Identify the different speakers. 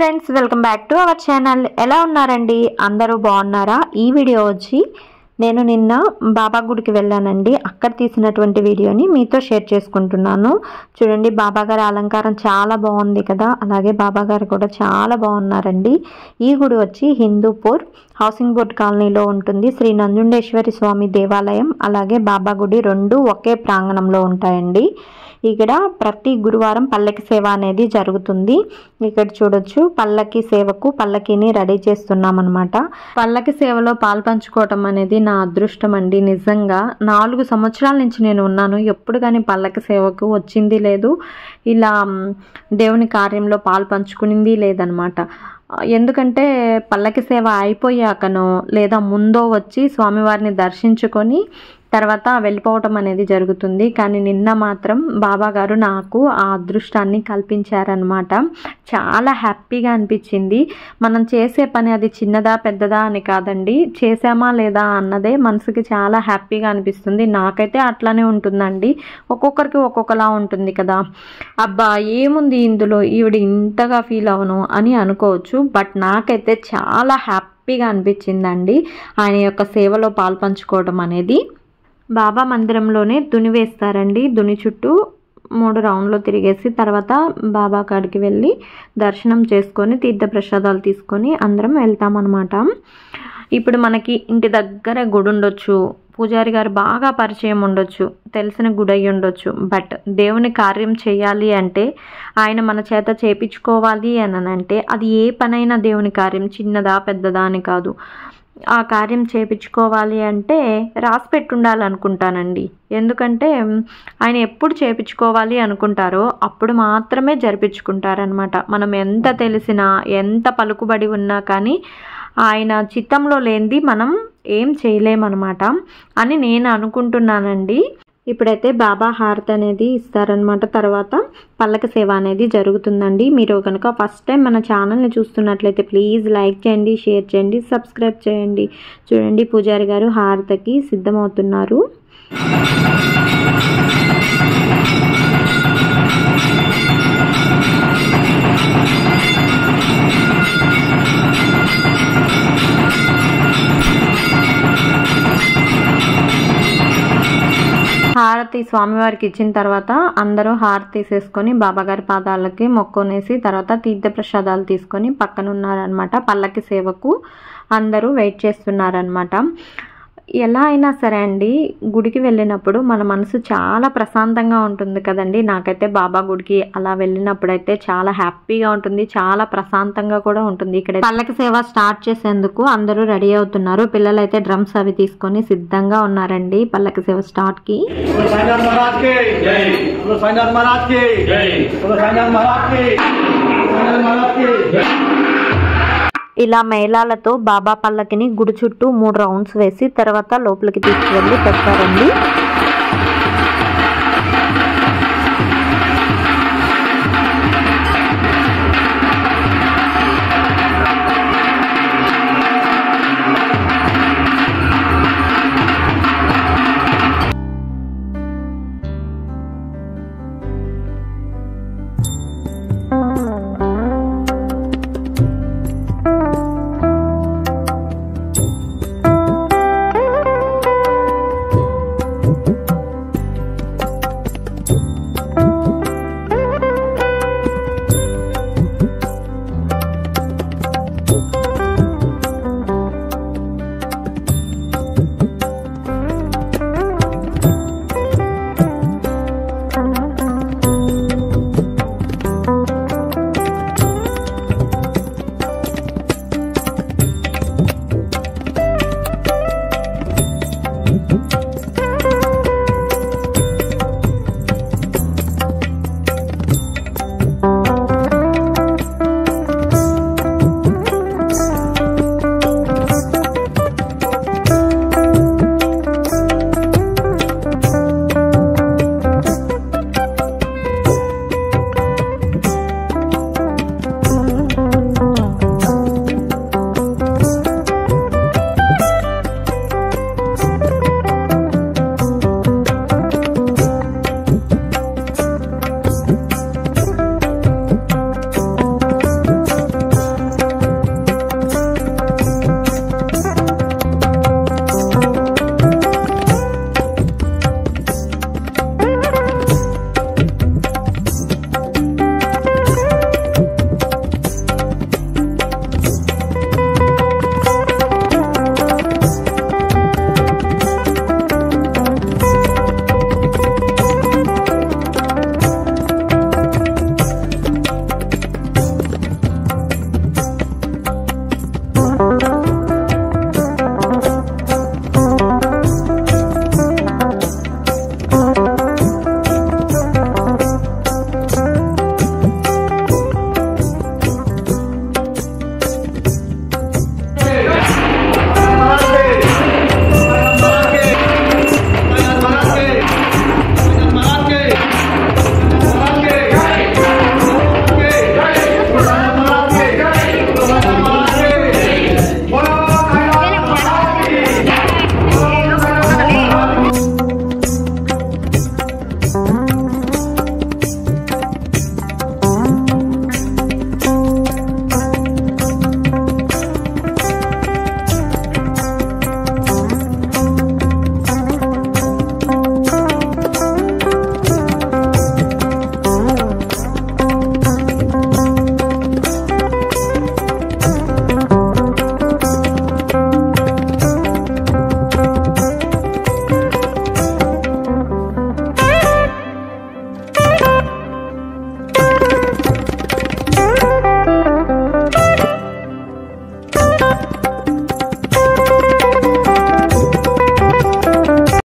Speaker 1: Friends, welcome back to our channel. ఎలా ఉన్నారండి? అందరూ బాగున్నారా? ఈ వీడియో వచ్చి నేను నిన్న బాబా గుడికి వెళ్ళానండి. అక్కడ తీసినటువంటి వీడియోని మీతో షేర్ చేసుకుంటున్నాను. చూడండి, బాబా గారి అలంకారం చాలా బాగుంది కదా. అలాగే బాబా గారు కూడా చాలా బాగున్నారండి. ఈ గుడి వచ్చి హిందూపూర్ హౌసింగ్ బోర్డ్ కాలనీలో ఉంటుంది. శ్రీ నంజుండేశ్వరి స్వామి దేవాలయం అలాగే బాబా గుడి రెండు ఒకే ప్రాంగణంలో ఉంటాయండి. ఇక్కడ ప్రతి గురువారం పల్లకి సేవ అనేది జరుగుతుంది. ఇక్కడ చూడొచ్చు, పల్లకి సేవకు పల్లకిని రెడీ చేస్తున్నాం అనమాట. పల్లకి సేవలో పాల్పంచుకోవటం అనేది నా అదృష్టం అండి. నిజంగా 4 సంవత్సరాల నుంచి నేను ఉన్నాను. ఎప్పుడు కానీ పల్లకి సేవకు వచ్చింది లేదు, ఇలా దేవుని కార్యంలో పాల్పంచుకునింది లేదనమాట. ఎందుకంటే పల్లకి సేవ అయిపోయాకనో లేదా ముందో వచ్చి స్వామివారిని దర్శించుకొని తర్వాత వెళ్ళిపోవటం అనేది జరుగుతుంది. కానీ నిన్న మాత్రం బాబా గారు నాకు ఆ అదృష్టాన్ని కల్పించారనమాట. చాలా హ్యాపీగా అనిపించింది. మనం చేసే పని అది చిన్నదా పెద్దదా అని కాదండి, చేసామా లేదా అన్నదే మనసుకి చాలా హ్యాపీగా అనిపిస్తుంది. నాకైతే అట్లానే ఉంటుందండి. ఒక్కొక్కరికి ఒక్కొక్కలా ఉంటుంది కదా. అబ్బా ఏముంది ఇందులో, ఈవిడ ఇంతగా ఫీల్ అవను అని అనుకోవచ్చు. బట్ నాకైతే చాలా హ్యాపీగా అనిపించిందండి ఆయన యొక్క సేవలో పాల్పంచుకోవడం అనేది. బాబా మందిరంలోనే దుని వేస్తారండి. దుని చుట్టూ 3 రౌండ్లు తిరిగేసి తర్వాత బాబా కాడికి వెళ్ళి దర్శనం చేసుకొని తీర్థప్రసాదాలు తీసుకొని అందరం వెళ్తామన్నమాట. ఇప్పుడు మనకి ఇంటి దగ్గర గుడి ఉండొచ్చు, పూజారి గారు బాగా పరిచయం ఉండొచ్చు, తెలిసిన గుడి అయి ఉండొచ్చు. బట్ దేవుని కార్యం చేయాలి అంటే, ఆయన మన చేత చేపించుకోవాలి అని అంటే, అది ఏ పనైనా దేవుని కార్యం చిన్నదా పెద్దదా అని కాదు. ఆ కార్యం చేపించుకోవాలి అంటే రాసి పెట్టుండాలనుకుంటానండి. ఎందుకంటే ఆయన ఎప్పుడు చేపించుకోవాలి అనుకుంటారో అప్పుడు మాత్రమే జరిపించుకుంటారనమాట. మనం ఎంత తెలిసినా ఎంత పలుకుబడి ఉన్నా కానీ ఆయన చిత్తంలో లేనిది మనం ఏం చేయలేమన్నమాట అని నేను అనుకుంటున్నానండి. ఇప్పుడైతే బాబా హారతి అనేది ఇస్తారనమాట. తర్వాత పల్లకి సేవ అనేది జరుగుతుందండి. మీరు కనుక ఫస్ట్ టైం మన ఛానల్ని చూస్తున్నట్లయితే ప్లీజ్ లైక్ చేయండి, షేర్ చేయండి, సబ్స్క్రైబ్ చేయండి. చూడండి, పూజారి గారు హారతికి సిద్ధమవుతున్నారు. హారతి స్వామివారికి ఇచ్చిన తర్వాత అందరూ హారతి తీసేసుకొని బాబాగారి పాదాలకి మొక్కునేసి తర్వాత తీర్థప్రసాదాలు తీసుకొని పక్కన ఉన్నారనమాట. పల్లకి సేవకు అందరూ వెయిట్ చేస్తున్నారనమాట. ఎలా అయినా సరే అండి, గుడికి వెళ్ళినప్పుడు మన మనసు చాలా ప్రశాంతంగా ఉంటుంది కదండి. నాకైతే బాబా గుడికి అలా వెళ్ళినప్పుడైతే చాలా హ్యాపీగా ఉంటుంది, చాలా ప్రశాంతంగా కూడా ఉంటుంది. ఇక్కడ పల్లకి సేవ స్టార్ట్ చేసేందుకు అందరూ రెడీ అవుతున్నారు. పిల్లలైతే డ్రమ్స్ అవి తీసుకొని సిద్ధంగా ఉన్నారండి పల్లకి సేవ స్టార్ట్ కి. ఇలా మేళాలతో బాబా పల్లకిని గుడి చుట్టూ 3 రౌండ్స్ వేసి తర్వాత లోపలికి తీసుకువెళ్ళి పెడతారండి.